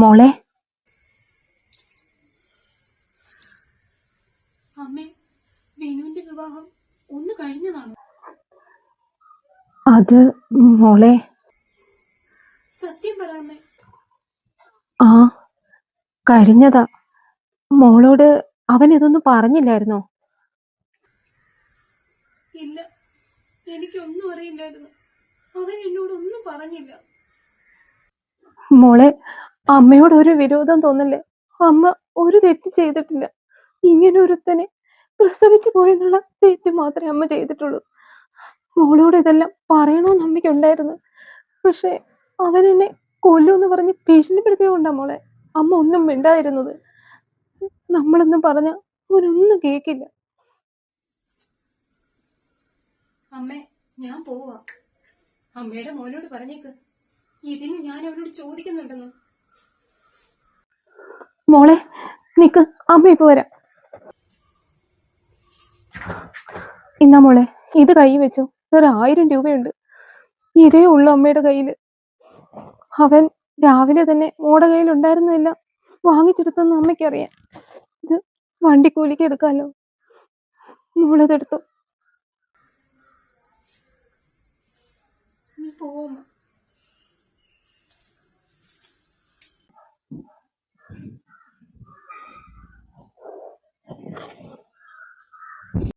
മോളെ. അമ്മേ, വിനുവിന്റെ വിവാഹം ഒന്ന് കഴിഞ്ഞതാണോ? അത് മോളെ. സത്യം പറ അമ്മേ. ആ, കഴിഞ്ഞതാ. മോളോട് അവൻ ഇതൊന്നും പറഞ്ഞില്ലായിരുന്നോ? ഇല്ല, എനിക്കൊന്നും അറിയില്ലായിരുന്നു. അവൻ എന്നോട് ഒന്നും പറഞ്ഞില്ല. മോളെ, അമ്മയോട് ഒരു വിരോധം തോന്നല്ലേ. അമ്മ ഒരു തെറ്റ് ചെയ്തിട്ടില്ല. ഇങ്ങനെ ഒരുത്തനെ പ്രസവിച്ചു പോയെന്നുള്ള തെറ്റ് മാത്രമേ അമ്മ ചെയ്തിട്ടുള്ളൂ. മോളോട് ഇതെല്ലാം പറയണമെന്ന് അമ്മയ്ക്കുണ്ടായിരുന്നു. പക്ഷെ അവൻ എന്നെ കൊല്ലുമെന്ന് പറഞ്ഞ് ഭീഷണിപ്പെടുത്തിയോണ്ടാ മോളെ അമ്മ ഒന്നും മിണ്ടാതിരുന്നത്. നമ്മളൊന്നും പറഞ്ഞ അവനൊന്നും കേക്കില്ല. അമ്മേ, ഞാൻ പോവാ. അമ്മയുടെ മോനോട് പറഞ്ഞേക്ക് ഇതിന് ഞാൻ അവനോട് ചോദിക്കുന്നുണ്ടെന്ന്. മോളെ നിക്ക്, അമ്മ ഇപ്പൊ വരാം. ഇന്നാ മോളെ, ഇത് കൈ വെച്ചോ. ഒരു 1000 രൂപയുണ്ട്. ഇതേ ഉള്ളു അമ്മയുടെ കയ്യില്. അവൻ രാവിലെ തന്നെ മോടെ കയ്യിൽ ഉണ്ടായിരുന്നതെല്ലാം വാങ്ങിച്ചെടുത്തെന്ന് അമ്മയ്ക്കറിയാം. ഇത് വണ്ടിക്കൂലിക്ക് എടുക്കാലോ. മോളതെടുത്തോ.